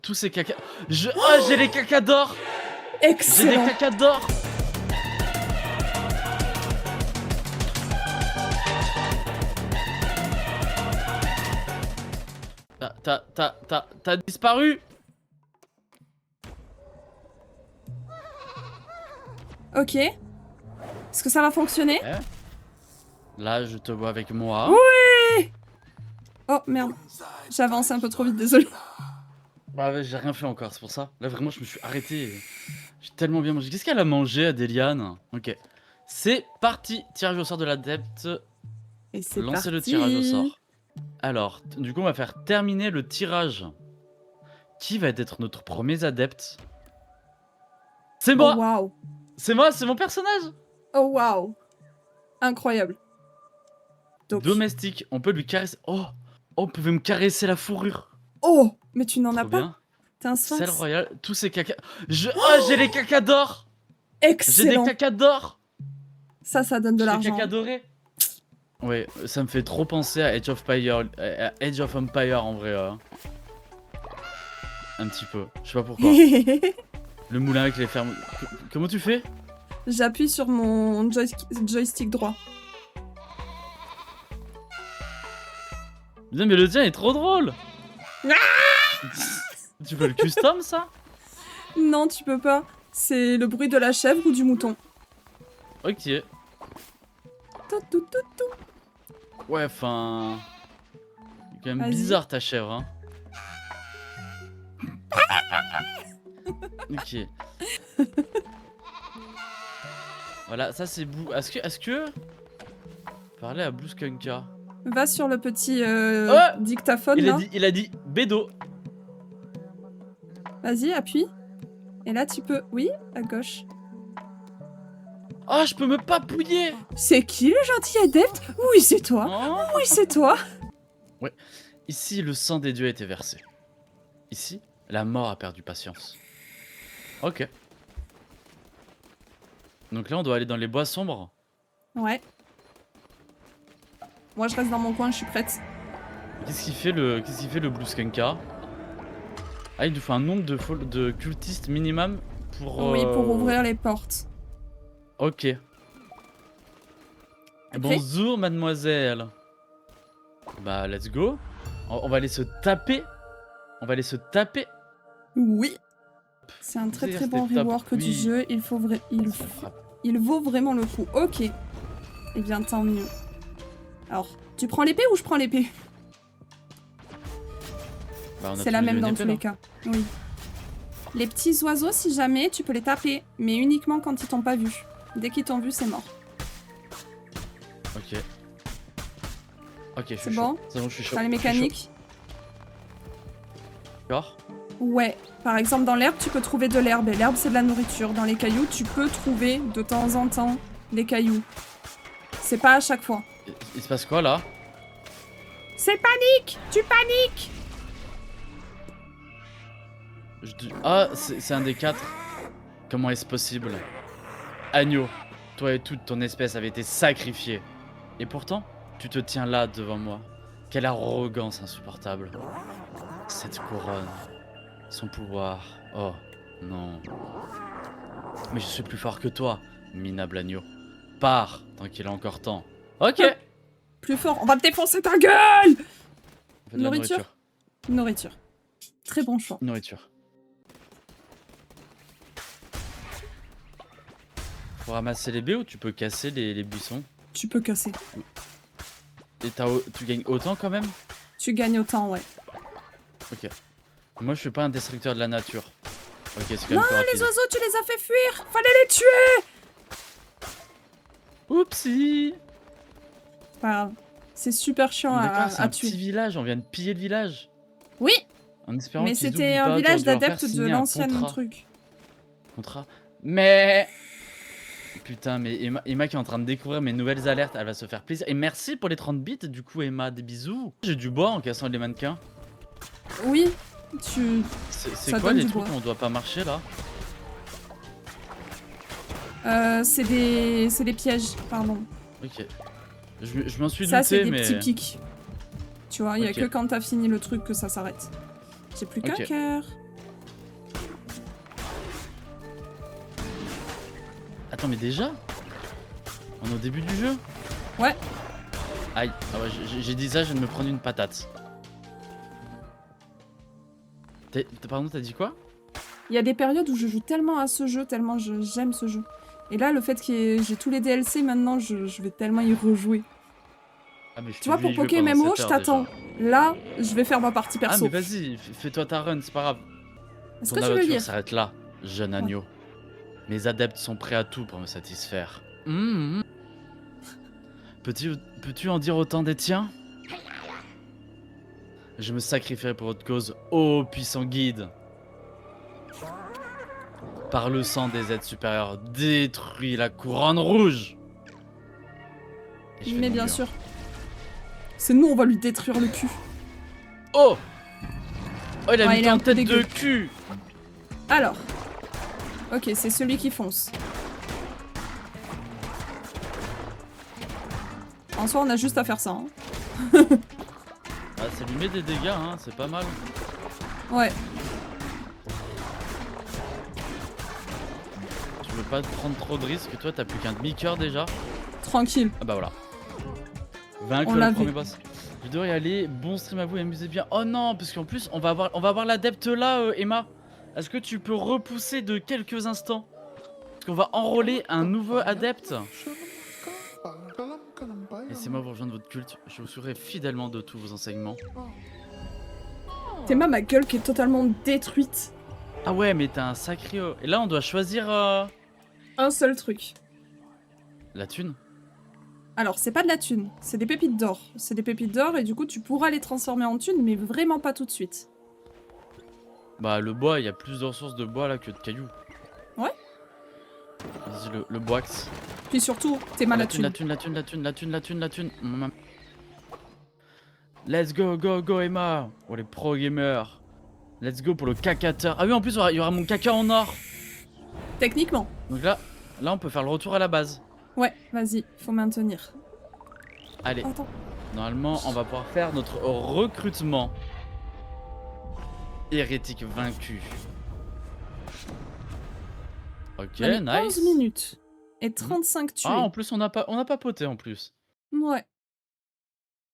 tous ces caca... Oh, j'ai les cacas d'or. J'ai des Excellent. cacas d'or. T'as disparu. Ok. Est-ce que ça va fonctionner? Ouais. Là, je te vois avec moi. Oui. Oh merde. J'ai avancé un peu trop vite, désolé. Bah ouais, j'ai rien fait encore, c'est pour ça. Là, vraiment, je me suis arrêté. J'ai tellement bien mangé. Qu'est-ce qu'elle a mangé, Adéliane? Ok. C'est parti. Tirage au sort de l'adepte. Et c'est Lancez parti. le tirage au sort. Alors, du coup, on va faire terminer le tirage. Qui va être notre premier adepte? C'est Oh moi. waouh. C'est moi, c'est mon personnage. Oh waouh. Incroyable. Donc. Domestique, on peut lui caresser. Oh, on pouvait me caresser la fourrure. Oh, mais tu n'en as Trop pas. bien. T'es un Celle sphinx. royale, tous ces cacas. Oh, j'ai les cacas d'or. J'ai des Excellent. cacas d'or. Ça donne de J'ai les l'argent. cacas dorés. Ouais, ça me fait trop penser à Age of Empire, en vrai. Un petit peu. Je sais pas pourquoi. Le moulin avec les fermes. Comment tu fais? J'appuie sur mon joystick droit. Putain, mais le tien est trop drôle. Tu peux le custom, ça? Non, tu peux pas. C'est le bruit de la chèvre ou du mouton. Ok. Tout, tout, tout, tout. Ouais, enfin... C'est quand même Vas-y. bizarre ta chèvre, hein. Ok. Voilà, ça c'est Blue. Est-ce que... Parler à Blue Skunka. Va sur le petit Oh, dictaphone là. Il a dit Bédo. Vas-y, appuie. Et là, tu peux... Oui, à gauche. Oh, je peux me papouiller. C'est qui le gentil adepte? Oui, c'est toi. Oh. Oui, c'est toi. Ici, le sang des dieux a été versé. Ici, la mort a perdu patience. Ok. Donc là, on doit aller dans les bois sombres. Ouais. Moi, je reste dans mon coin, je suis prête. Qu'est-ce qu'il fait le Blue Skunka? Ah, il nous faut un nombre de cultistes minimum pour... Oui, pour ouvrir les portes. Ok. Bonjour, mademoiselle. Bah, let's go. On va aller se taper. On va aller se taper. Oui. C'est un très très bon rework du jeu. Il vaut vraiment le coup. Ok. Eh bien, tant mieux. Alors, tu prends l'épée ou je prends l'épée? Bah, c'est la même dans tous les cas. Oui. Les petits oiseaux, si jamais, tu peux les taper. Mais uniquement quand ils t'ont pas vu. Dès qu'ils t'ont vu, c'est mort. Ok. Ok, je suis C'est chaud. bon? C'est bon, je suis chaud. T'as les mécaniques? D'accord. Ouais. Par exemple, dans l'herbe, tu peux trouver de l'herbe. Et l'herbe, c'est de la nourriture. Dans les cailloux, tu peux trouver de temps en temps des cailloux. C'est pas à chaque fois. Il se passe quoi, là? C'est panique! Tu paniques! Ah, c'est un des 4. Comment est-ce possible? Agneau, toi et toute ton espèce avait été sacrifiée. Et pourtant, tu te tiens là devant moi. Quelle arrogance insupportable. Cette couronne, son pouvoir. Oh, non. Mais je suis plus fort que toi, minable agneau. Pars, tant qu'il est encore temps. Ok. Plus fort, on va te défoncer ta gueule! On fait de la nourriture. Nourriture. Très bon choix. Nourriture. Faut ramasser les baies ou tu peux casser les buissons? Tu peux casser. Et tu gagnes autant quand même? Tu gagnes autant, ouais. Ok. Moi je suis pas un destructeur de la nature. Ok, c'est quand même Non, plus rapide. les oiseaux, tu les as fait fuir! Fallait les tuer! Oupsie! Pas grave. C'est super chiant C'est à un tuer. petit village, on vient de piller le village. Oui! En espérant Mais qu'ils c'était oublient un pas, village t'aurais dû leur faire d'adeptes de signer un l'ancienne truc. Contrat. Mais... Putain, mais Emma qui est en train de découvrir mes nouvelles alertes, elle va se faire plaisir. Et merci pour les 30 bits, du coup, Emma, des bisous. J'ai du bois en cassant les mannequins. Oui, C'est quoi les trucs où on doit pas marcher là? C'est des pièges, pardon. Ok. Je m'en suis Ça, c'est douté, des mais... petits pics. Tu vois, il y a Ok. que quand t'as fini le truc que ça s'arrête. J'ai plus qu'un Ok. cœur. Attends, mais déjà? On est au début du jeu? Ouais. Aïe, ah ouais, j'ai dit ça, je viens de me prendre une patate. Pardon, t'as dit quoi? Il y a des périodes où je joue tellement à ce jeu, tellement j'aime ce jeu. Et là, le fait que j'ai tous les DLC maintenant, je vais tellement y rejouer. Ah, mais tu vois, pour Poké MMO, je t'attends. Là, je vais faire ma partie perso. Ah, mais vas-y, fais-toi ta run, c'est pas grave. Est-ce que tu veux lire? S'arrête là, jeune agneau. Mes adeptes sont prêts à tout pour me satisfaire. Peux-tu en dire autant des tiens? Je me sacrifierai pour votre cause, ô puissant guide. Par le sang des êtres supérieurs, détruis la couronne rouge. Mais bien sûr. C'est nous, on va lui détruire le cul. Oh! Oh, il a mis en tête de cul. Alors. Ok, c'est celui qui fonce. En soi, on a juste à faire ça. Hein. Ah, ça lui met des dégâts, hein, c'est pas mal. Ouais. Tu veux pas te prendre trop de risques, toi t'as plus qu'un demi-cœur déjà. Tranquille. Ah bah voilà. Vaincre le premier boss. Je dois y aller, bon stream à vous, amusez bien. Oh non, parce qu'en plus on va avoir l'adepte là, Emma. Est-ce que tu peux repousser de quelques instants? Parce qu'on va enrôler un nouveau adepte. Laissez-moi vous rejoindre votre culte, je vous suivrai fidèlement de tous vos enseignements. T'es ma gueule qui est totalement détruite. Ah ouais, mais t'as un sacré... Et là on doit choisir... Un seul truc. La thune? Alors, c'est pas de la thune, c'est des pépites d'or. C'est des pépites d'or et du coup, tu pourras les transformer en thune, mais vraiment pas tout de suite. Bah, le bois, il y a plus de ressources de bois là que de cailloux. Ouais. Vas-y, le bois. Puis surtout, t'es mal la à thune. La thune. Let's go, Emma. Oh, les pro gamers. Let's go pour le cacateur. Ah oui, en plus, il y aura mon caca en or. Techniquement. Donc là, on peut faire le retour à la base. Ouais, vas-y, faut maintenir. Allez. Attends. Normalement, on va pouvoir faire notre recrutement. Hérétique vaincu. Ok, nice. 11 minutes et 35 tués. Ah, en plus, on a pas poté en plus. Ouais.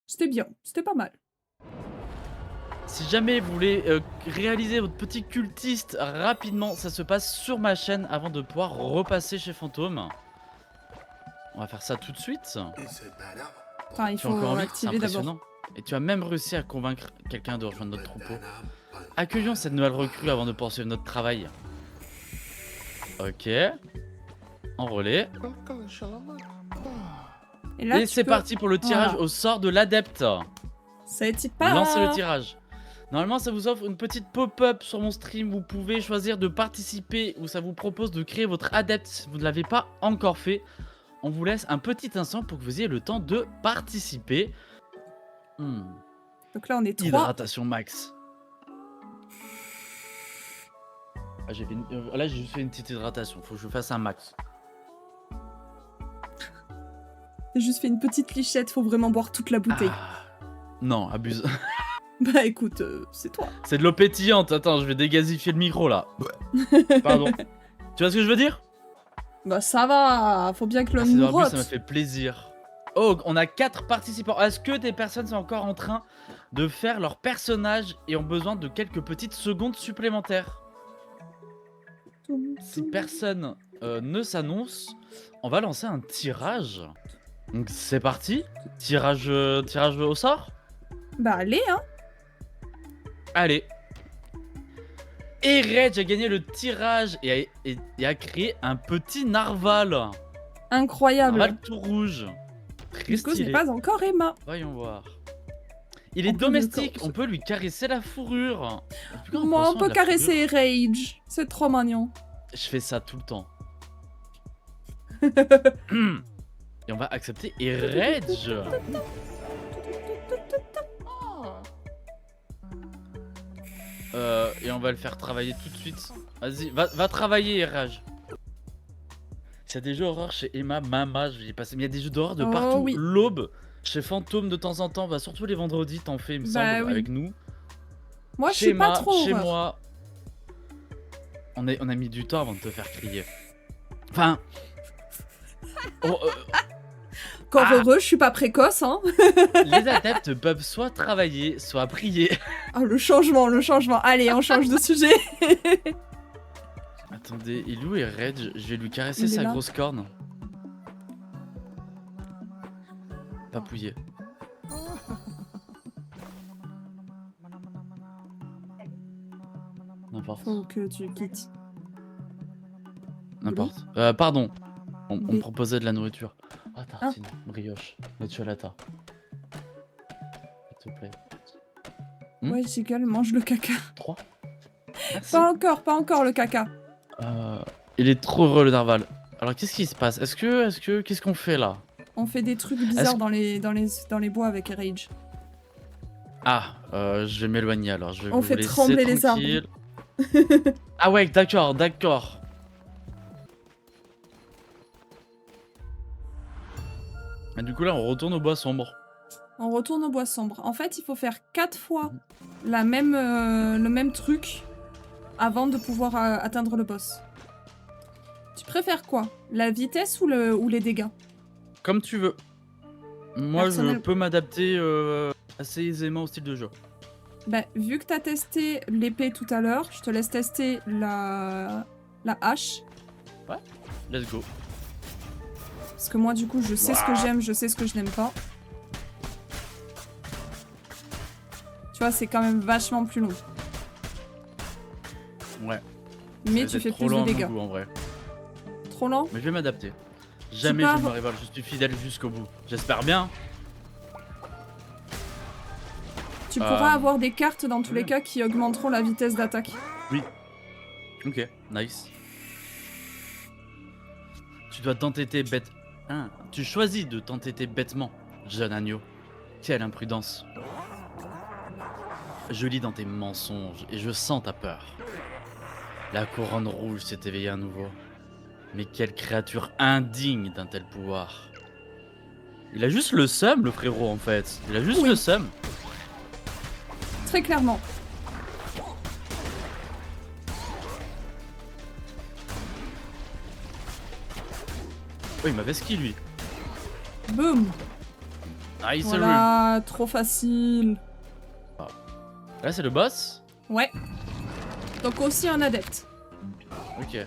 C'était bien, c'était pas mal. Si jamais vous voulez réaliser votre petit cultiste rapidement, ça se passe sur ma chaîne avant de pouvoir repasser chez Fantôme. On va faire ça tout de suite. Enfin, il faut activer d'abord. Et tu as même réussi à convaincre quelqu'un de rejoindre notre troupeau. Accueillons cette nouvelle recrue avant de poursuivre notre travail. Ok. Enrôlé. Et c'est parti pour le tirage au sort de l'adepte. Ça étire pas. Lancez le tirage. Normalement, ça vous offre une petite pop-up sur mon stream. Vous pouvez choisir de participer ou ça vous propose de créer votre adepte si vous ne l'avez pas encore fait. On vous laisse un petit instant pour que vous ayez le temps de participer. Donc là, on est 3. Hydratation max. Ah, là, j'ai juste fait une petite hydratation. Faut que je fasse un max. J'ai juste fait une petite lichette. Faut vraiment boire toute la bouteille. Non, abuse. Bah écoute, c'est toi. C'est de l'eau pétillante. Attends, je vais dégazifier le micro là. Pardon. Tu vois ce que je veux dire? Bah ça va. Faut bien que l'homme nous rote. Ça m'a fait plaisir. Oh, on a 4 participants. Est-ce que des personnes sont encore en train de faire leur personnage et ont besoin de quelques petites secondes supplémentaires? Si personne ne s'annonce, on va lancer un tirage. Donc c'est parti. Tirage au sort. Bah allez hein. Allez. Et Reg a gagné le tirage et a créé un petit narval. Incroyable. Narval tout rouge. Du coup, ce n'est pas encore Emma. Voyons voir. Il est domestique, on peut lui caresser la fourrure. Moi, on peut caresser Rage. C'est trop mignon. Je fais ça tout le temps. Et on va accepter Rage. Et on va le faire travailler tout de suite. Vas-y, va travailler, Rage. Il y a des jeux d'horreur chez Emma, Mama, je vais y passer. Mais il y a des jeux d'horreur de partout. Oui. L'Aube, chez Fantôme de temps en temps, surtout les vendredis, t'en fais, il me semble, avec nous. Moi, je suis pas trop. Chez moi, on a mis du temps avant de te faire crier. Enfin, Oh, Encore heureux, je suis pas précoce, hein. les adeptes peuvent soit travailler, soit prier. Ah, le changement, le changement. Allez, on change de sujet. Attendez, il est où est Reg? Je vais lui caresser Il est sa là. grosse corne. Papouiller. N'importe. Faut que tu quittes. N'importe. Pardon. On me Oui. proposait de la nourriture. Ah, tartine, brioche, nocciolata. S'il te plaît. Ouais, Jiggle, mange le caca. 3. Merci. Pas encore le caca. Il est trop heureux le narval. Alors qu'est-ce qui se passe? Qu'est-ce qu'on fait là? On fait des trucs bizarres dans les bois avec Rage. Ah, je vais m'éloigner alors. Je vais On vous fait laisser trembler les tranquille. Ah ouais, d'accord, d'accord. Et du coup là, on retourne au bois sombre. On retourne au bois sombre. En fait, il faut faire 4 fois le même truc avant de pouvoir atteindre le boss. Tu préfères quoi? La vitesse ou les dégâts? Comme tu veux. Moi, Personnel- je peux m'adapter assez aisément au style de jeu. Bah, vu que t'as testé l'épée tout à l'heure, je te laisse tester la hache. Let's go. Parce que moi, du coup, je sais ce que j'aime, je sais ce que je n'aime pas. Tu vois, c'est quand même vachement plus long. Ouais. Mais Ça tu va fais être plus trop de lent à mon dégâts. goût, en vrai. Trop lent? Mais je vais m'adapter. Jamais peux je avoir- me révolte, je suis fidèle jusqu'au bout. J'espère bien. Tu pourras avoir des cartes dans tous les cas qui augmenteront la vitesse d'attaque. Ok, nice. Tu dois t'entêter bête. Hein, tu choisis de t'entêter bêtement, jeune agneau. Quelle imprudence. Je lis dans tes mensonges et je sens ta peur. La couronne rouge s'est éveillée à nouveau. Mais quelle créature indigne d'un tel pouvoir. Il a juste le seum, le frérot, en fait. Il a juste Oui. le seum. Très clairement. Oh, il m'avait ski, lui. Boum. Nice, Voilà, trop facile. là, c'est le boss. Ouais. Donc aussi un adepte. Ok.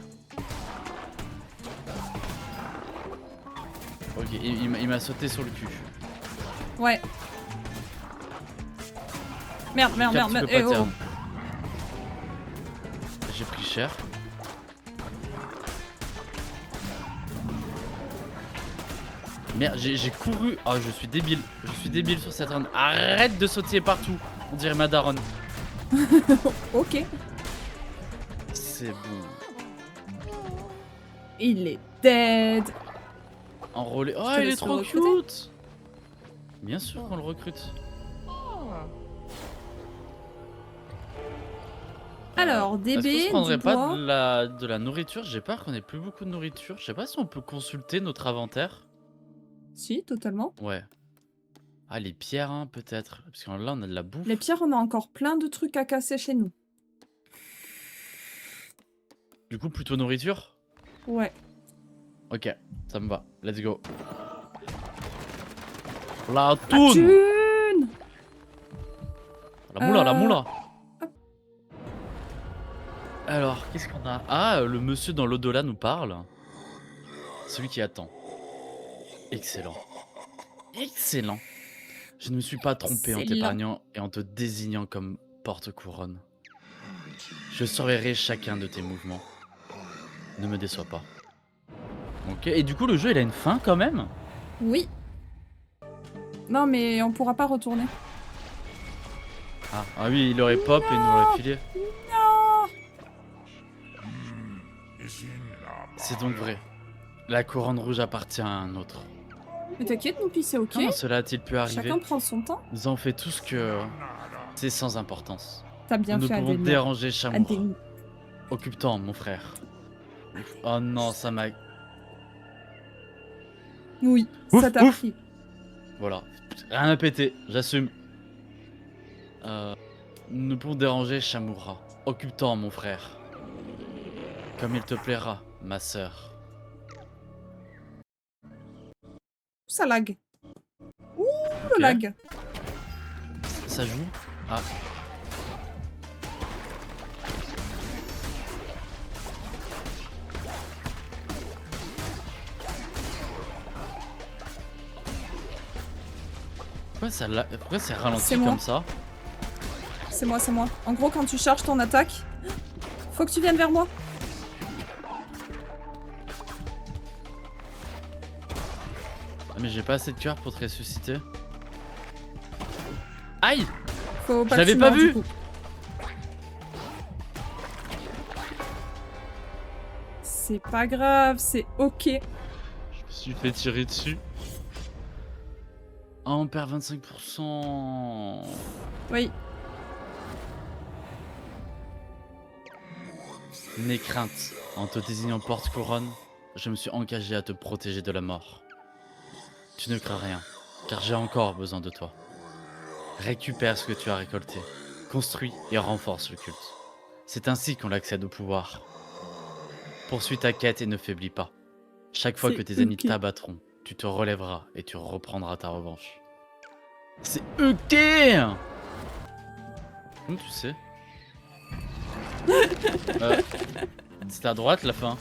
Ok, il m'a sauté sur le cul. Ouais. Merde. Eh oh. J'ai pris cher. Merde, j'ai couru. Oh, je suis débile. Je suis débile sur cette run. Arrête de sautiller partout. On dirait ma daronne. Ok. C'est bon. Il est dead. Enrôlé. Oh, Je te il est laisse trop le recruter. cute. Bien sûr qu'on le recrute. Alors, Est-ce qu'on DB, se prendrait du pas bois. de la nourriture? J'ai peur qu'on ait plus beaucoup de nourriture. Je sais pas si on peut consulter notre inventaire. Si, totalement. Ouais. Ah, les pierres, hein, peut-être. Parce que là, on a de la bouffe. Les pierres, on a encore plein de trucs à casser chez nous. Du coup, plutôt nourriture? Ouais. Ok, ça me va. Let's go. La La toune! thune. La moula, la moula! hop. Alors, qu'est-ce qu'on a? Ah, le monsieur dans l'au-delà nous parle. Celui qui attend. Excellent. Excellent. Je ne me suis pas trompé en Excellent. t'épargnant et en te désignant comme porte-couronne. Je surveillerai chacun de tes mouvements. Ne me déçois pas. Ok, et du coup, le jeu, il a une fin quand même? Oui. Non, mais on pourra pas retourner. Ah oui, il aurait pop et il nous l'aurait filé. Non. C'est donc vrai. La couronne rouge appartient à un autre. Mais t'inquiète, nous, puis c'est ok. Comment cela a-t-il pu arriver? Chacun prend son temps. Nous avons fait tout ce que... C'est sans importance. T'as bien Nous ne fait, pouvons Adèle. déranger Chamour. Adèle. Occupe-toi, mon frère. Oh non, ça m'a... Oui, Ouf, ça t'a ouf. pris. Voilà. Rien à péter, j'assume. Nous pouvons déranger Chamoura. Occupe-toi, mon frère. Comme il te plaira, ma sœur. Ça lag. Ouh, Ok. le lag. Ça joue. Ah. Pourquoi c'est ralenti C'est moi. comme ça? C'est moi, c'est moi. En gros, quand tu charges ton attaque, faut que tu viennes vers moi. Ah, mais j'ai pas assez de cœur pour te ressusciter. Aïe! Faut Je pas l'avais que tu pas meurs, vu. du coup. C'est pas grave, c'est ok. Je me suis fait tirer dessus. Ah, on perd 25%. Oui. N'aie crainte, en te désignant porte-couronne, je me suis engagé à te protéger de la mort. Tu ne crains rien, car j'ai encore besoin de toi. Récupère ce que tu as récolté, construis et renforce le culte. C'est ainsi qu'on accède au pouvoir. Poursuis ta quête et ne faiblis pas. Chaque fois que tes ennemis ok. t'abattront, tu te relèveras et tu reprendras ta revanche. C'est ok. Comment tu sais? C'était à droite la fin.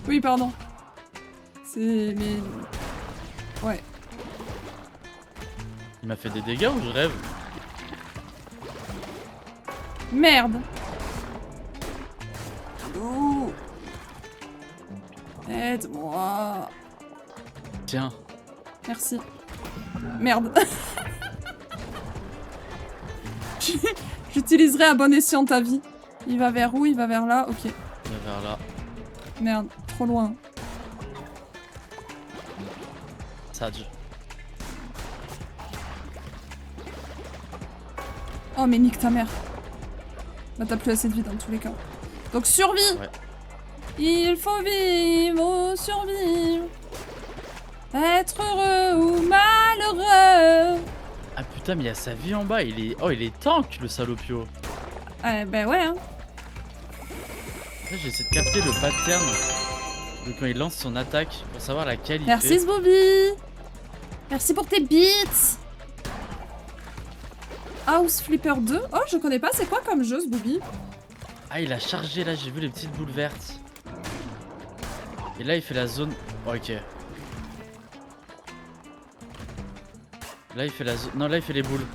Oui, pardon. C'est... mais... Ouais. Il m'a fait des dégâts ou je rêve? Merde. Oh. Aide-moi. Tiens. Merci. Merde. J'utiliserai à bon escient ta vie. Il va vers où? Il va vers là? Ok. On va vers là. Merde, trop loin. Sage. Oh mais nique ta mère. Bah t'as plus assez de vie dans tous les cas. Donc survie. Ouais. Il faut vivre ou survivre. Être heureux ou malheureux. Ah putain, mais il y a sa vie en bas. Il est tank le salopio. Bah ouais hein. Là, j'essaie de capter le pattern de quand il lance son attaque pour savoir la qualité. Merci Sbobby. Merci pour tes beats. House Flipper 2. Oh je connais pas, c'est quoi comme jeu Sbobby? Ah, il a chargé là, j'ai vu les petites boules vertes. Et là, il fait la zone. Ok. Là, il fait la zone. Non, là, il fait les boules.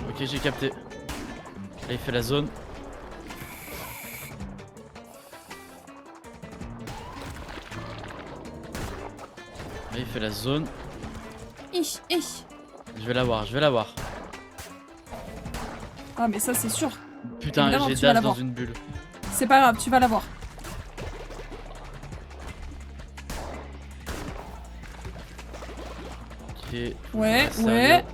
Ok, j'ai capté. Là, il fait la zone. Là, il fait la zone. Ich. Je vais l'avoir, je vais l'avoir. Ah mais ça c'est sûr. Putain, Évidemment, j'ai tu vas dash dans l'avoir. une bulle. C'est pas grave, tu vas l'avoir. Ok. Ouais. Sérieux.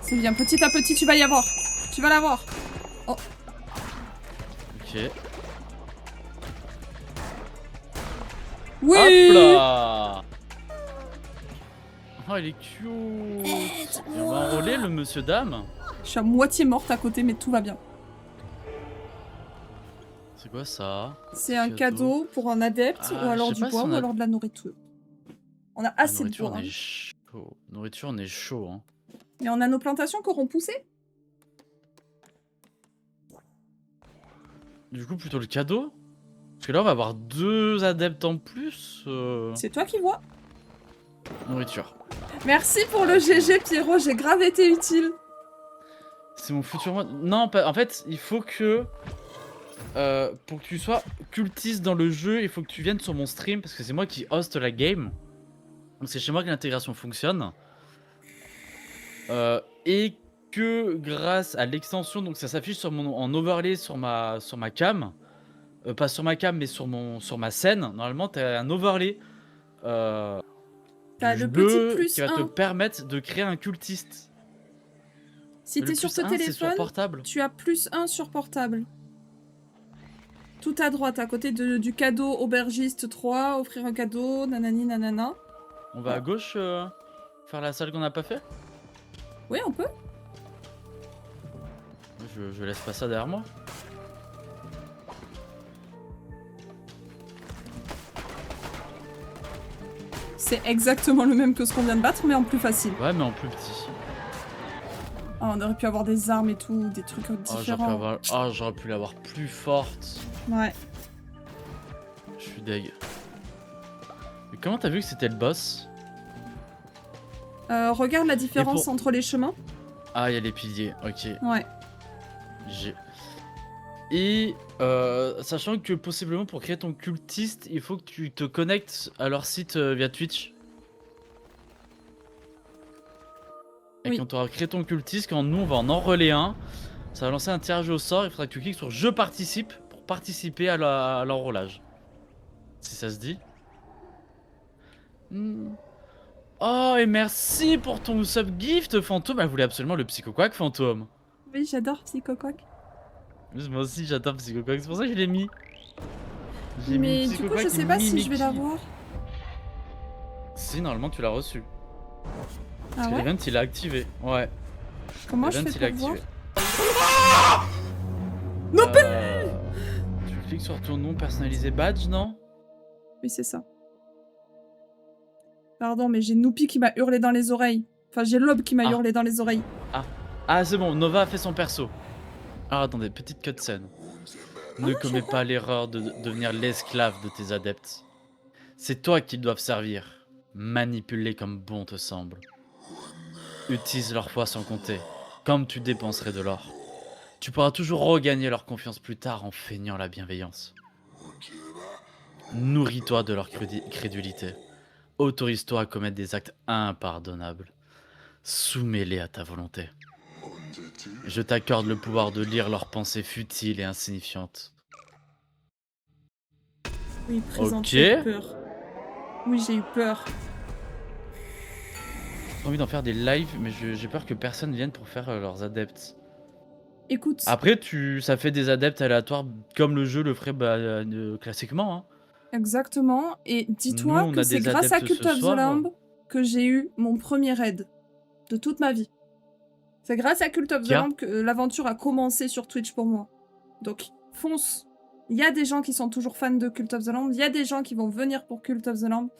C'est bien, petit à petit tu vas y avoir. Tu vas l'avoir. Ok. Oui. Hop là. Oh, il est cute. On va enrôler le monsieur dame. Je suis à moitié morte à côté, mais tout va bien. C'est quoi ça? C'est un cadeau pour un adepte, Ah, ou alors je sais du pas bois, si on ou a- alors de la nourriture. On a assez de Nourriture, bois. on Hein. est chaud. Nourriture, on est chaud. Hein. Et on a nos plantations qui auront poussé. Du coup, plutôt le cadeau. Parce que là, on va avoir 2 adeptes en plus. C'est toi qui vois. Nourriture. Merci pour le GG, Pierrot, j'ai grave été utile. C'est mon futur moi. Non, en fait, il faut que. Pour que tu sois cultiste dans le jeu, il faut que tu viennes sur mon stream parce que c'est moi qui host la game. Donc c'est chez moi que l'intégration fonctionne. Et que grâce à l'extension, donc ça s'affiche sur en overlay sur ma cam. Pas sur ma cam mais sur ma scène. Normalement t'as un overlay T'as du le bleu petit plus qui va te 1. permettre de créer un cultiste. Si Le t'es sur plus ce 1, c'est sur téléphone, portable. tu as plus 1 sur portable. Tout à droite, à côté du cadeau aubergiste 3, offrir un cadeau, nanani nanana. On va à gauche faire la salle qu'on n'a pas fait. Oui, on peut. Je laisse pas ça derrière moi. C'est exactement le même que ce qu'on vient de battre, mais en plus facile. Ouais, mais en plus petit. Oh, on aurait pu avoir des armes et tout, des trucs différents. J'aurais pu l'avoir plus forte. Ouais. Je suis deg. Mais comment t'as vu que c'était le boss? Regarde la différence entre les chemins. Ah, il y a les piliers, ok. Ouais. Et sachant que possiblement pour créer ton cultiste, il faut que tu te connectes à leur site via Twitch. Et Oui. quand tu auras créé ton cultiste, quand nous on va en enrôler un, ça va lancer un tirage au sort. Il faudra que tu cliques sur je participe pour participer à l'enrôlage. Si ça se dit. Oh, et merci pour ton sub gift, Fantôme. Elle voulait absolument le Psychoquack, Fantôme. Oui, j'adore Psychoquack. Moi aussi, j'adore Psychoquack. C'est pour ça que je l'ai mis. Mais du coup, je sais pas si je vais l'avoir. Si, normalement, tu l'as reçu. Ah ouais? L'event, il a activé. Ouais. Comment je fais pour voir? Non, tu cliques sur ton nom personnalisé badge, non? Oui, c'est ça. Pardon, mais j'ai Noupi qui m'a hurlé dans les oreilles. Enfin, j'ai Lob qui m'a hurlé dans les oreilles. Ah, c'est bon, Nova a fait son perso. Ah, attendez, petite cutscene. Ne commets pas l'erreur de devenir l'esclave de tes adeptes. C'est toi qu'ils doivent servir. Manipule-les comme bon te semble. Utilise leur foi sans compter, comme tu dépenserais de l'or. Tu pourras toujours regagner leur confiance plus tard en feignant la bienveillance. Nourris-toi de leur crédulité. Autorise-toi à commettre des actes impardonnables. Soumets-les à ta volonté. Je t'accorde le pouvoir de lire leurs pensées futiles et insignifiantes. Oui, présente, j'ai eu peur. Oui, j'ai eu peur. J'ai envie d'en faire des lives, mais j'ai peur que personne vienne pour faire leurs adeptes. Écoute. Après, ça fait des adeptes aléatoires comme le jeu le ferait classiquement. Hein. Exactement. Et dis-toi que c'est grâce à Cult of the Lamb que j'ai eu mon premier raid de toute ma vie. C'est grâce à Cult of the Lamb que l'aventure a commencé sur Twitch pour moi. Donc, fonce. Il y a des gens qui sont toujours fans de Cult of the Lamb. Il y a des gens qui vont venir pour Cult of the Lamb.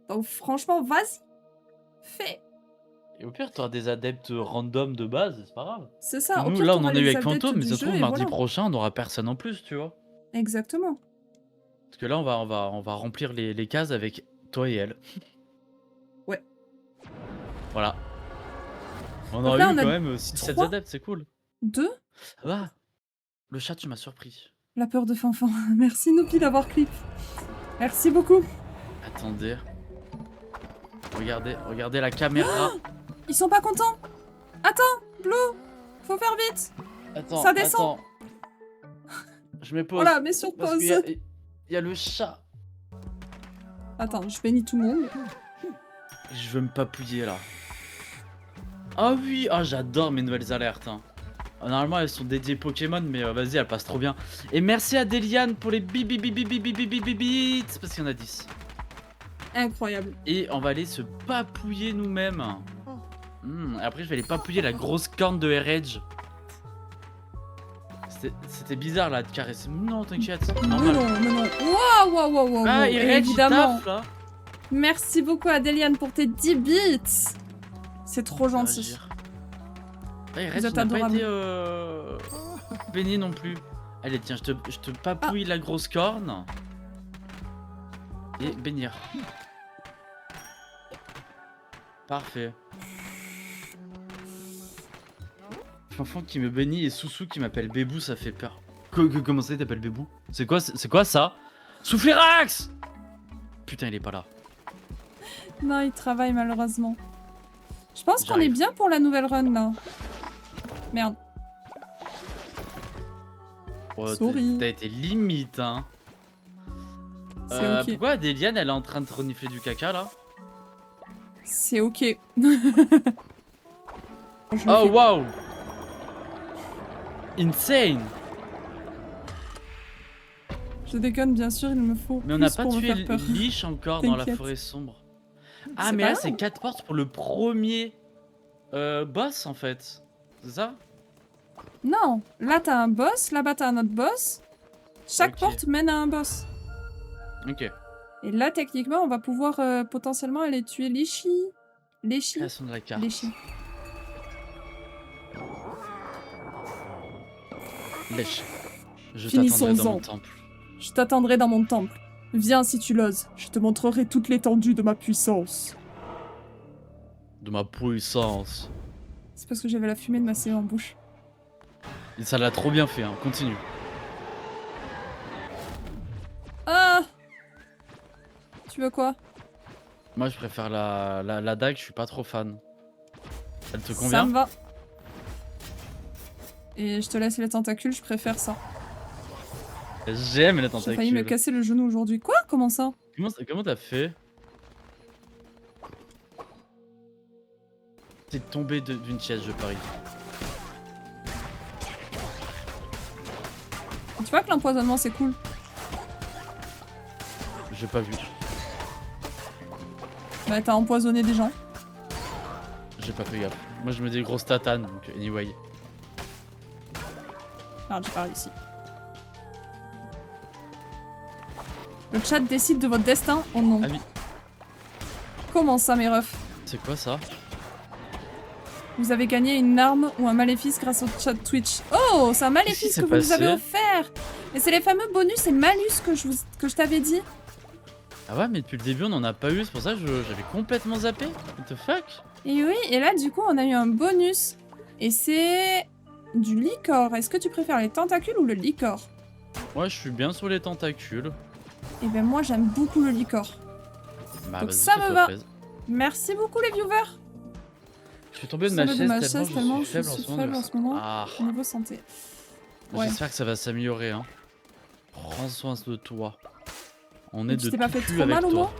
Donc, franchement, vas-y. Fais. Et au pire, tu auras des adeptes random de base, c'est pas grave. C'est ça. Nous, là, on en a eu avec Fantôme, mais ça se trouve, mardi prochain, on n'aura personne en plus, tu vois. Exactement. Parce que là, on va remplir les cases avec toi et elle. Ouais. Voilà. On a eu quand même 6-7 adeptes, c'est cool. 2 Ah, le chat, tu m'as surpris. La peur de Fanfan. Merci Noupi d'avoir clip. Merci beaucoup. Attendez. Regardez la caméra. Oh, ils sont pas contents. Attends, Blue. Faut faire vite. Attends, ça descend. Je me pose. Voilà, mets sur pause. Il y a le chat. Attends, je bénis tout le monde. Je veux me papouiller là. Ah oui, j'adore mes nouvelles alertes. Hein. Normalement elles sont dédiées Pokémon, mais vas-y, elles passent trop bien. Et merci à Deliane pour les bits, parce qu'il y en a 10. Incroyable. Et on va aller se papouiller nous-mêmes. Après je vais aller papouiller la grosse corne de R-Edge. C'était bizarre là de caresser. Non, t'inquiète. Non. Waouh. Ah, évidemment. Taf, là. Merci beaucoup à Deliane pour tes 10 bits. C'est trop gentil. Vous êtes adorable. Pas été béni non plus. Allez, tiens, je te papouille la grosse corne. Et bénir. Parfait. Fanfan qui me bénit et Soussou qui m'appelle Bébou, ça fait peur. Comment ça, t'appelles Bébou? C'est quoi ça? Soufflerax! Putain, il est pas là. Non, il travaille malheureusement. Je pense qu'on est bien pour la nouvelle run là. Merde. Sorry. T'as été limite, hein. Okay. Pourquoi Deliane, elle est en train de renifler du caca là? C'est ok. Oh waouh! Insane! Je déconne, bien sûr, il me faut. Mais on n'a pas tué Lich encore dans la forêt sombre. Ah, mais là, c'est 4 portes pour le premier boss en fait. C'est ça? Non, là t'as un boss, là-bas t'as un autre boss. Chaque porte mène à un boss. Ok. Et là, techniquement, on va pouvoir potentiellement aller tuer Lishi. Lishi. Création de la carte. Lishi. Lèche. Je Finissons-en. t'attendrai dans mon temple. Je t'attendrai dans mon temple. Viens si tu l'oses. Je te montrerai toute l'étendue de ma puissance. De ma puissance. C'est parce que j'avais la fumée de ma CE en bouche. Et ça l'a trop bien fait, hein. Continue. Ah! Tu veux quoi? Moi, je préfère la dague, je suis pas trop fan. Elle te Ça convient? me va. Et je te laisse les tentacules, je préfère ça. J'aime les J'ai tentacules. failli me casser le genou aujourd'hui. Quoi? Comment ça? Comment t'as fait? T'es tombé d'une chaise, je parie. Tu vois que l'empoisonnement c'est cool. J'ai pas vu. Bah t'as empoisonné des gens. J'ai pas fait gaffe. Moi, je me dis grosse tatane, donc anyway. Alors j'ai pas réussi. Le chat décide de votre destin? Oh non. Ah oui, Comment ça mes refs? c'est quoi ça? Vous avez gagné une arme ou un maléfice grâce au chat Twitch. Oh, c'est un Qu'est-ce qui maléfice s'est que vous nous avez passé? offert. Mais c'est les fameux bonus et malus que je t'avais dit. Ah ouais, mais depuis le début, on en a pas eu, c'est pour ça que j'avais complètement zappé. What the fuck? Et oui, et là du coup on a eu un bonus. Et c'est du licor. Est-ce que tu préfères les tentacules ou le licor? Moi, je suis bien sur les tentacules. Et ben moi j'aime beaucoup le licor. Bah, Donc vas-y, ça me fais-toi va. plaisir. Merci beaucoup les viewers. Je suis tombé de Ça ma va chaise tellement je suis faible en ce moment. moment. Ah, Au niveau santé. Ouais. j'espère que ça va s'améliorer. Hein. Prends soin de toi. On est Tu de t'es pas tout fait cul trop avec mal au toi.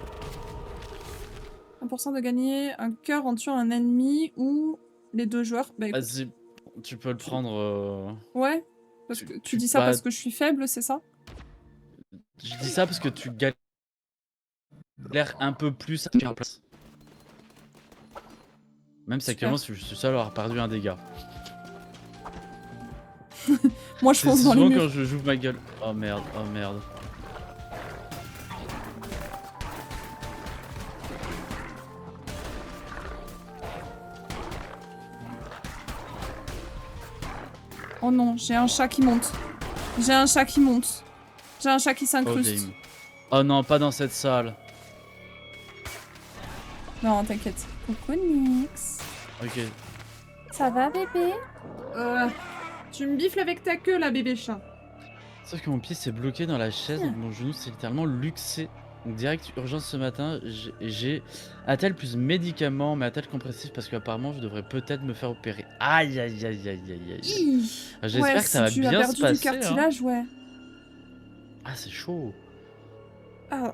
moins 1% de gagner un cœur en tuant un ennemi ou les deux joueurs. Bah écoute, Vas-y, tu peux le prendre. ouais. Parce que tu dis ça bah, parce que je suis faible, c'est ça? Je dis ça parce que tu galères un peu plus à faire place. Même si actuellement, je suis seul à avoir perdu un dégât. Moi je C'est fonce dans les souvent murs. quand je joue ma gueule. Oh merde, oh merde. Oh non, j'ai un chat qui monte. J'ai un chat qui monte. J'ai un chat qui Oh, s'incruste. game. Oh non, pas dans cette salle. Non, t'inquiète. Coucou Nix. Ok. Ça va bébé? Tu me biffles avec ta queue là bébé chat. Sauf que mon pied s'est bloqué dans la chaise, donc mon genou s'est littéralement luxé. Donc direct urgence ce matin, j'ai attel plus médicaments, mais attel compressif parce qu'apparemment je devrais peut-être me faire opérer. Aïe aïe aïe aïe aïe aïe. J'espère Ouais, que ça va si tu as bien perdu se passer. du cartilage, ouais. Ah c'est chaud. Ah,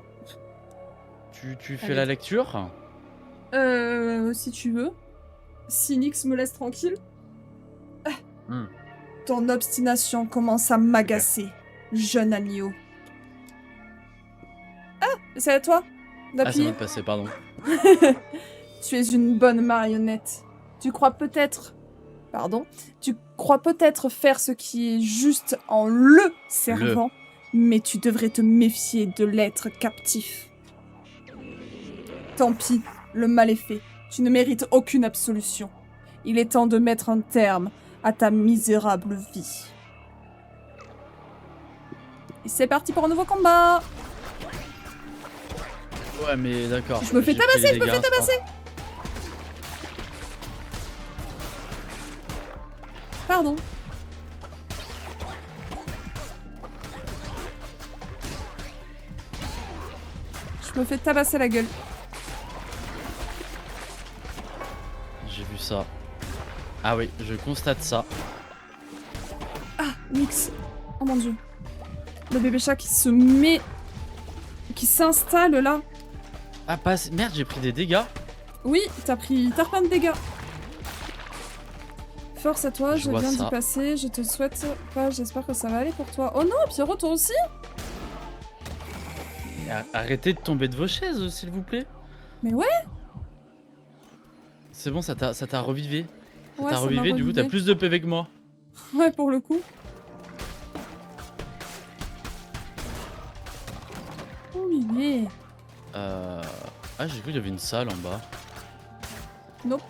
Tu fais Allez. la lecture? si tu veux. Si Nix me laisse tranquille. Hmm. Ton obstination commence à m'agacer, jeune agneau. Ah, c'est à toi Ah ça d'appuyer. vient de passer, pardon. Tu es une bonne marionnette. Tu crois peut-être... Pardon. Tu crois peut-être faire ce qui est juste en le servant, mais tu devrais te méfier de l'être captif. Tant pis, le mal est fait. Tu ne mérites aucune absolution. Il est temps de mettre un terme à ta misérable vie. Et c'est parti pour un nouveau combat. Ouais mais d'accord. Je me fais j'ai pris tabasser, les je me fais dégâts, tabasser. Pardon. Je me fais tabasser la gueule. J'ai vu ça. Ah oui, je constate ça. Ah, Nix. Oh mon dieu. Le bébé chat qui se met... qui s'installe là. Ah pas... Merde, j'ai pris des dégâts. Oui, t'as pris plein de dégâts. Force à toi, Je je vois viens ça. d'y passer, je te souhaite pas, j'espère que ça va aller pour toi. Oh non, Pierrot, toi aussi? Arrêtez de tomber de vos chaises, s'il vous plaît. Mais ouais. C'est bon, ça t'a revivé. Ça Ouais, t'a ça m'a revivé, du coup t'as revivé. plus de PV que moi. Ouais, pour le coup. Oh, Olivier. Ah, j'ai cru qu'il y avait une salle en bas. Nope.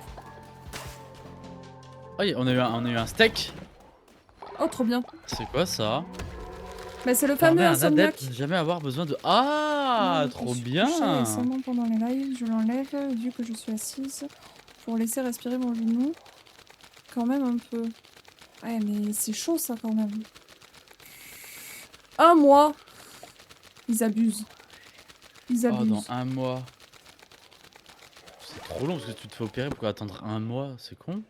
Oh, on a eu un steak. Oh, trop bien. C'est quoi ça? Bah, c'est le Permet fameux à un adepte insomniaque. de jamais avoir besoin de... Ah, Je trop suis bien. couchée et seulement pendant les lives, je l'enlève vu que je suis assise pour laisser respirer mon genou. Quand même un peu. Ouais, mais c'est chaud ça quand même. Un mois. Ils abusent. Ils Oh, dans abusent. un mois. C'est trop long parce que tu te fais opérer pour attendre un mois, c'est con.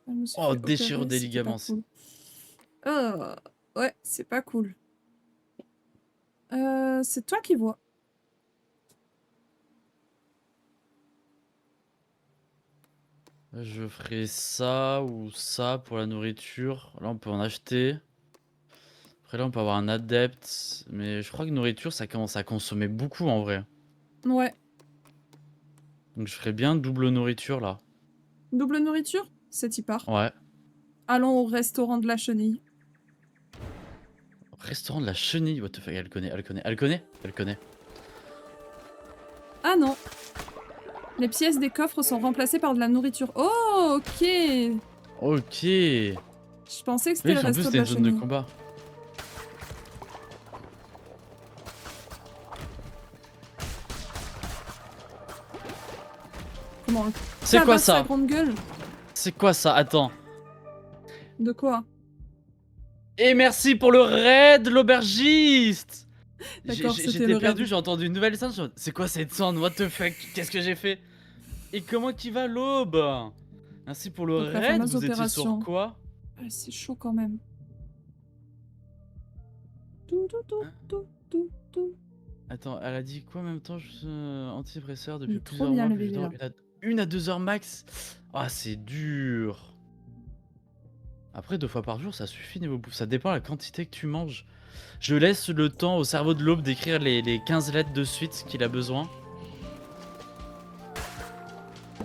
Je me suis Oh, fait déchirure opérer, des c'était pas ligaments. cool. Ouais, c'est pas cool. C'est toi qui vois. Je ferai ça ou ça pour la nourriture. Là, on peut en acheter. Après, là, on peut avoir un adepte. Mais je crois que nourriture, ça commence à consommer beaucoup en vrai. Ouais. Donc, je ferais bien double nourriture là. Double nourriture? C'est y part. Ouais. Allons au restaurant de la chenille. Restaurant de la chenille. What the fuck, elle connaît, elle connaît, elle connaît, elle connaît. Ah non. Les pièces des coffres sont remplacées par de la nourriture. Oh, ok. Ok. Je pensais que c'était Oui, le en plus, resto de c'était la une zone de chenille. combat. Comment C'est quoi sa ça? grande gueule. C'est quoi ça? Attends. De quoi? Et merci pour le raid, l'aubergiste. D'accord, c'était J'étais le perdu, raid. j'ai entendu une nouvelle scène. C'est quoi cette sound? What the fuck? Qu'est-ce que j'ai fait? Et comment qu'il va l'aube? Merci pour le Donc la raid, fameuse vous étiez sur opération. quoi? Ah, c'est chaud quand même. Tout, tout, tout, Hein? tout, tout, tout. Attends, elle a dit quoi en même temps? Antidépresseur Il depuis est trop plusieurs bien mois, le plus bébé là. évidemment, 1 à 2 heures max. Ah, c'est dur. Après, 2 fois par jour, ça suffit niveau bouffe. Ça dépend de la quantité que tu manges. Je laisse le temps au cerveau de l'aube d'écrire les 15 lettres de suite qu'il a besoin.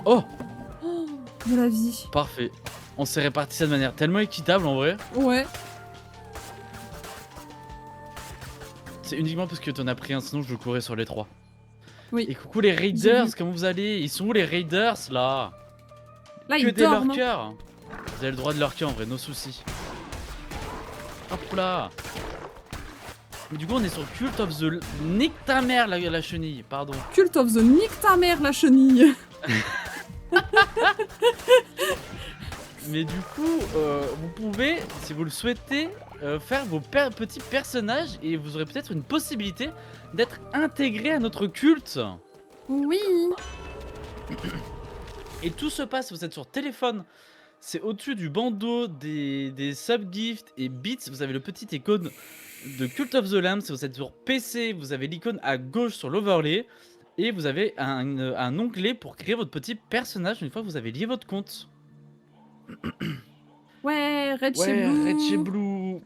Oh! Oh, de la vie. Parfait. On s'est réparti ça de manière tellement équitable en vrai. Ouais. C'est uniquement parce que t'en as pris un, sinon je courais sur les 3. Oui. Et coucou les J'ai raiders, vu. comment vous allez? Ils sont où les raiders là? Là, Que ils des dorment. lurkers. Vous avez le droit de lurker en vrai, no soucis. Hop là. Mais du coup on est sur Cult of the... Nique ta mère la chenille, pardon. Cult of the nique ta mère la chenille. Mais du coup, vous pouvez, si vous le souhaitez, faire vos petits personnages et vous aurez peut-être une possibilité d'être intégré à notre culte. Oui. Et tout se passe, vous êtes sur téléphone, c'est au-dessus du bandeau des subgifts et bits, vous avez le petit icône de Cult of the Lamb. Si vous êtes sur PC, vous avez l'icône à gauche sur l'overlay et vous avez un onglet pour créer votre petit personnage une fois que vous avez lié votre compte. Ouais, Red chez Ouais, Blue. Red chez Blue.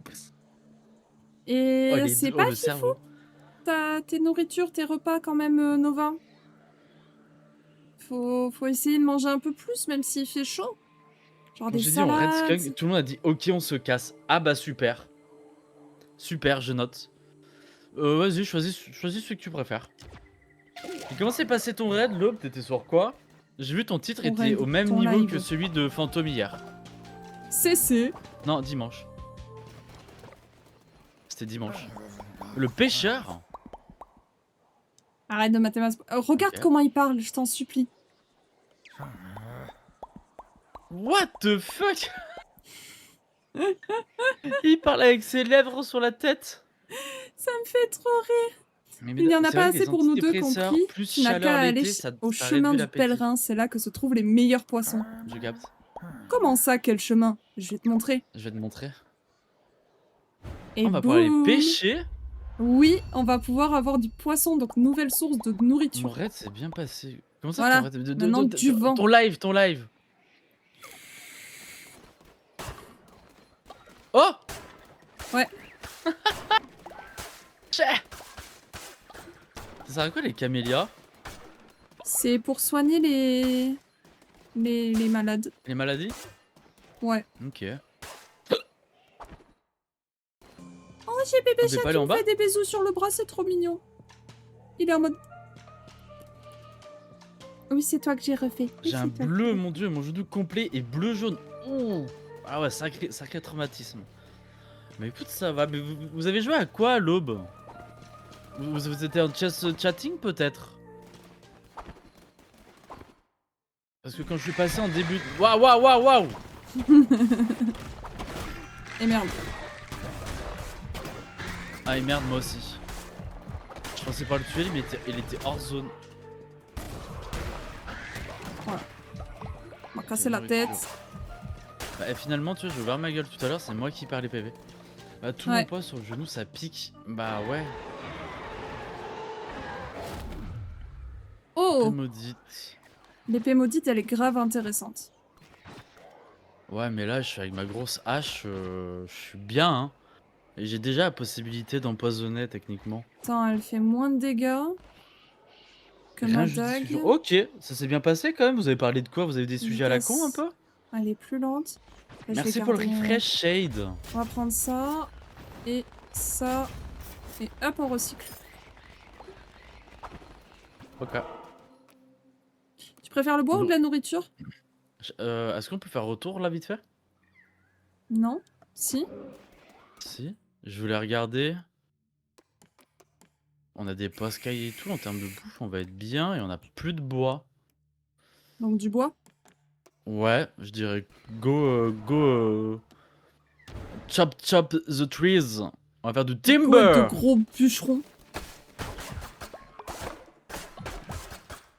Et c'est pas le fifou cerveau. tes nourritures, tes repas quand même, Nova. Faut essayer de manger un peu plus, même s'il fait chaud. Genre des J'ai dit en Red salades. Skunk, tout le monde a dit ok, on se casse. Ah bah super. Super, je note. Vas-y, choisis celui que tu préfères. Et comment s'est passé ton raid, L'aube? T'étais sur quoi? J'ai vu ton titre Ton était raid, au même ton niveau live. que celui de Fantôme hier. C'est. Non, dimanche. C'était dimanche. Le pêcheur? Arrête de mathématiques. Regarde Ok. comment il parle, je t'en supplie. What the fuck? Il parle avec ses lèvres sur la tête. Ça me fait trop rire. Mais Il n'y en a c'est pas vrai que assez les pour nous deux antidépresseurs, compris. plus Tu n'as chaleur qu'à aller l'été, ça au ça chemin réduit du l'appétit. pèlerin, c'est là que se trouvent les meilleurs poissons. Je capte. Comment ça, quel chemin? Je vais te montrer. Je vais te montrer. Et On va pouvoir aller boum. pêcher. Oui, on va pouvoir avoir du poisson, donc nouvelle source de Mon nourriture. raid s'est bien passé. Comment ça Voilà, ton raid maintenant du vent. Ton live. Oh. Ouais. Ça sert à quoi les camélias? C'est pour soigner les malades. Les maladies? Ouais. Ok. Oh, j'ai bébé On chat peut pas qui aller en me bas fait des bisous sur le bras, c'est trop mignon. Il est en mode... Oui, c'est toi que j'ai refait. Oui, J'ai un c'est toi que bleu, j'ai mon dieu, mon genou complet et bleu-jaune. Oh. Ah ouais, sacré traumatisme. Mais écoute, ça va. Mais vous avez joué à quoi à l'aube? Vous étiez en chatting peut-être? Parce que quand je suis passé en début... Waouh, waouh, waouh, waouh. Et merde. Ah et merde, moi aussi. Je pensais pas le tuer, mais il était hors zone. Voilà. On m'a cassé la tête. Bah, et finalement, tu vois, j'ai ouvert ma gueule tout à l'heure, c'est moi qui perds les PV. Bah, tout mon poids sur le genou, ça pique. Bah ouais. Oh, maudite. l'épée maudite, elle est grave intéressante. Ouais, mais là, je suis avec ma grosse hache, je suis bien, hein. Et j'ai déjà la possibilité d'empoisonner, techniquement. Attends, elle fait moins de dégâts que Rien ma justifie. dague. Ok, ça s'est bien passé quand même. Vous avez parlé de quoi? Vous avez des sujets à la con un peu? Elle est plus lente. Là, je vais Merci pour le garder- refresh, Shade. On va prendre ça. Et ça. Et hop, on recycle. Ok. Tu préfères le bois ou de la nourriture? Est-ce qu'on peut faire retour là vite fait? Non? Si? Si. Je voulais regarder. On a des poscailles et tout en termes de bouffe, on va être bien et on a plus de bois. Donc du bois? Ouais, je dirais go chop chop the trees. On va faire du Go avec timber. de gros bûcherons.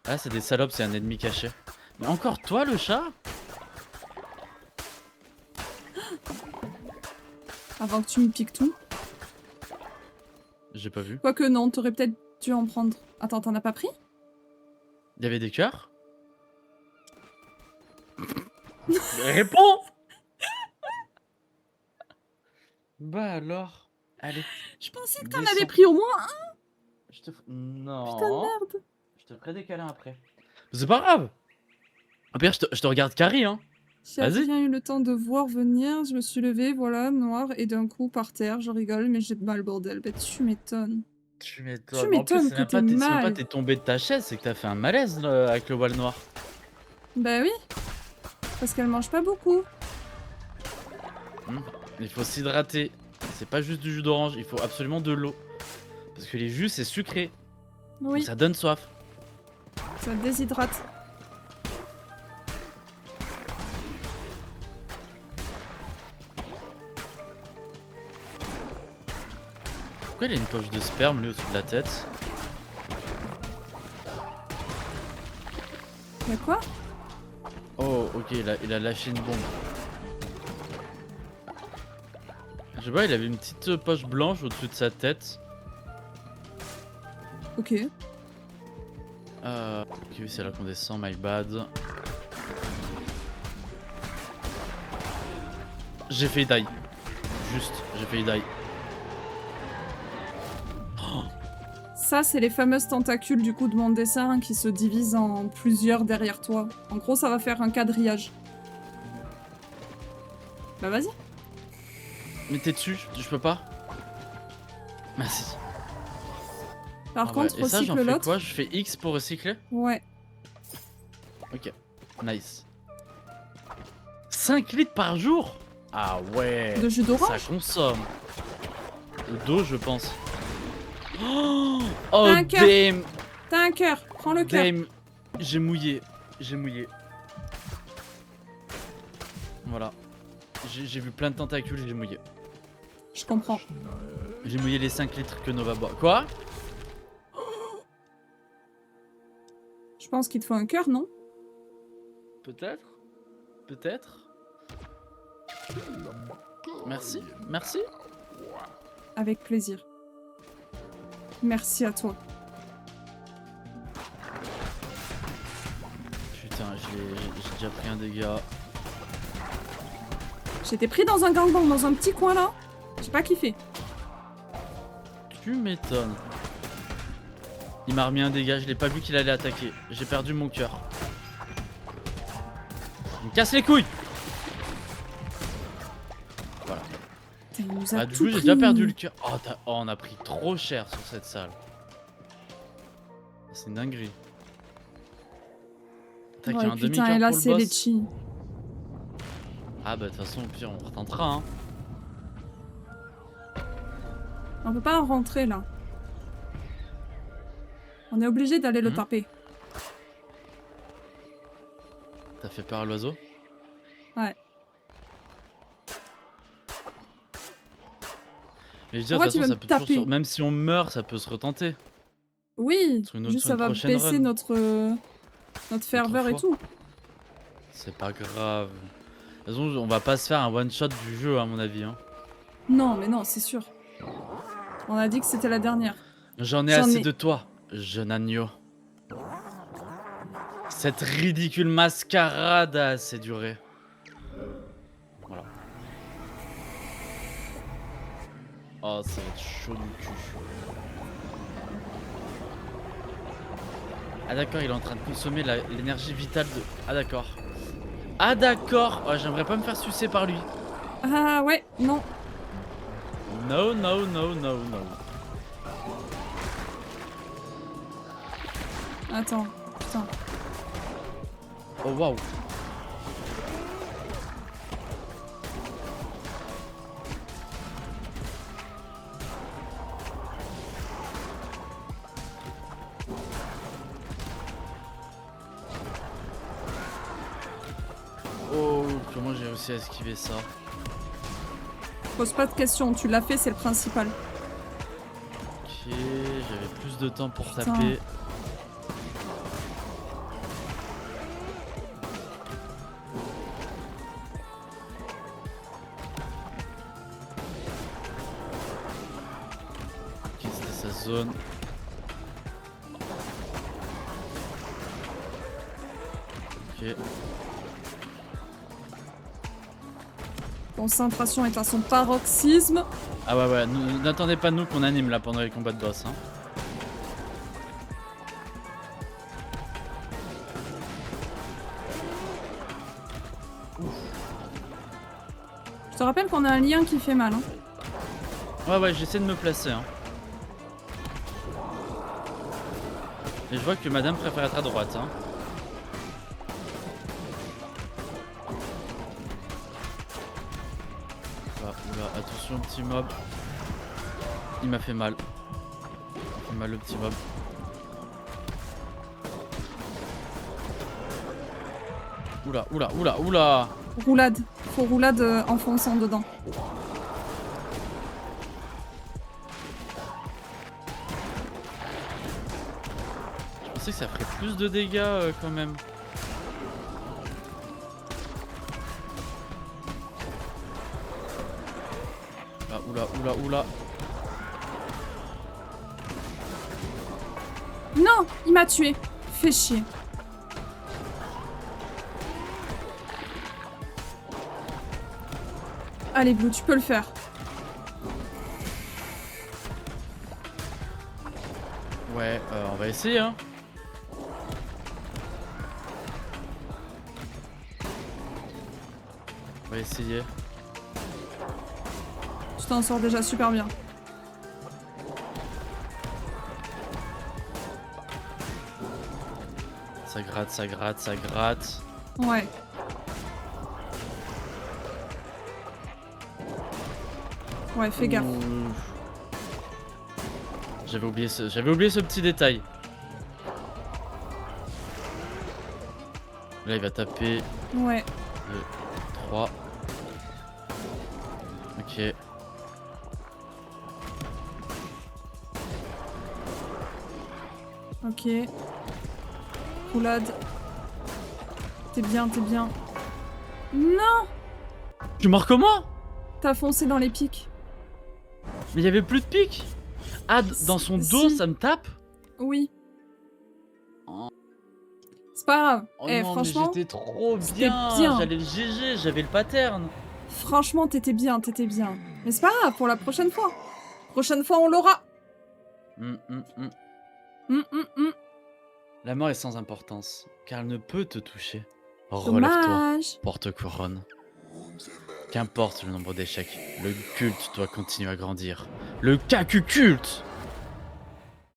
Ah, c'est des salopes, c'est un ennemi caché. Mais encore toi le chat? Avant que tu me piques tout. J'ai pas vu. Quoique non, t'aurais peut-être dû en prendre. Attends, t'en as pas pris? Il y avait des cœurs? Réponds. Bah alors, allez. Je pensais que t'en Descends. avais pris au moins un. Je te... Non. Putain de merde. Je te ferai des câlins après. C'est pas grave. Au pire, je te regarde Carrie, hein. J'ai Vas-y. bien eu le temps de voir venir. Je me suis levée, voilà, noir, et d'un coup par terre. Je rigole, mais j'ai mal, bordel. Bah, tu m'étonnes. Tu m'étonnes. Tu En plus, m'étonnes c'est que même pas t'es c'est même pas mal. t'es tombé de ta chaise, c'est que t'as fait un malaise là, avec le voile noir. Bah oui. Parce qu'elle mange pas beaucoup. Il faut s'hydrater. C'est pas juste du jus d'orange, il faut absolument de l'eau. Parce que les jus, c'est sucré. Oui, Donc ça donne soif. ça déshydrate. Pourquoi il a une poche de sperme lui au-dessus de la tête? Y'a quoi? Oh, ok, il a lâché une bombe. Je sais pas, il avait une petite poche blanche au-dessus de sa tête. Ok. Ok, oui, c'est là qu'on descend, my bad. J'ai failli die. Juste, j'ai failli die. Ça, c'est les fameuses tentacules du coup de mon dessin qui se divisent en plusieurs derrière toi. En gros, ça va faire un quadrillage. Bah vas-y. Mais t'es dessus, je peux pas. Merci. Par contre, ouais. Et ça, j'en recycle fais l'autre. quoi? Je fais X pour recycler? Ouais. Ok, nice. 5 litres par jour? Ah ouais. De jus d'orange? Ça consomme. D'eau, je pense. Oh, T'as un cœur. damn. T'as un cœur. Prends le cœur. Damn. J'ai mouillé. J'ai mouillé. Voilà. J'ai vu plein de tentacules et j'ai mouillé. Je comprends. J'ai mouillé les 5 litres que Nova boit. Quoi? Je pense qu'il te faut un cœur, non? Peut-être. Peut-être. Merci. Merci. Avec plaisir. Merci à toi. Putain, j'ai déjà pris un dégât. J'étais pris dans un gangbang, dans un petit coin là. J'ai pas kiffé. Tu m'étonnes. Il m'a remis un dégât, je l'ai pas vu qu'il allait attaquer. J'ai perdu mon cœur. Il me casse les couilles. Voilà. Putain, il nous a Bah du tout coup j'ai déjà pris. perdu le cœur. Oh, on a pris trop cher sur cette salle. C'est une dinguerie. T'as qu'il y a un putain, demi-cœur et là pour le c'est les boss. chi. Ah bah de toute façon au pire on retentera hein. On peut pas rentrer là. On est obligé d'aller le taper. T'as fait peur à l'oiseau? Ouais. Mais je veux dire, de toute façon ça peut toujours même si on meurt ça peut se retenter. Oui, Sur juste ça va baisser notre ferveur et tout. C'est pas grave. De toute façon on va pas se faire un one shot du jeu à mon avis hein. Non mais non c'est sûr. On a dit que c'était la dernière. J'en ai assez de toi, jeune agneau. Cette ridicule mascarade a assez duré. Voilà. Oh, ça va être chaud du cul. Ah d'accord, il est en train de consommer l'énergie vitale de... Ah d'accord. Ah d'accord. Oh, j'aimerais pas me faire sucer par lui. Ah ouais, non. No, no, no, no, no. Attends, putain. Oh waouh. Oh, comment j'ai réussi à esquiver ça? Pose pas de questions, tu l'as fait, c'est le principal. Ok, j'avais plus de temps pour taper. Ok, c'était sa zone. Ok. Concentration est à son paroxysme. Ah ouais ouais, n'attendez pas nous qu'on anime là pendant les combats de boss hein. Je te rappelle qu'on a un lien qui fait mal hein. Ouais ouais, j'essaie de me placer hein. Et je vois que madame préfère être à droite hein. Oula, attention petit mob. Il m'a fait mal. Il m'a fait mal le petit mob. Oula, oula, oula, oula. Roulade. Faut roulade en fonçant dedans. Je pensais que ça ferait plus de dégâts quand même. Oula, oula, oula. Non, il m'a tué. Fais chier. Allez Blue, tu peux le faire. Ouais, on va essayer hein. On va essayer. Tu t'en sors déjà super bien. Ça gratte, ça gratte, ça gratte. Ouais. Ouais, fais gaffe. J'avais oublié ce petit détail. Là, il va taper. Ouais. 2, 3. Ok. Ok. Roulade. T'es bien, t'es bien. Non! Tu mords comment? T'as foncé dans les pics. Mais il y avait plus de pics. Ah, dans son dos, ça me tape? Oui. C'est pas grave. Oh eh, non, franchement, mais j'étais trop bien. J'allais le GG, j'avais le pattern. Franchement, t'étais bien, t'étais bien. Mais c'est pas grave, pour la prochaine fois. Prochaine fois, on l'aura. La mort est sans importance, car elle ne peut te toucher. Dommage. Relève-toi, porte-couronne. Qu'importe le nombre d'échecs, le culte doit continuer à grandir. Le Kaku culte!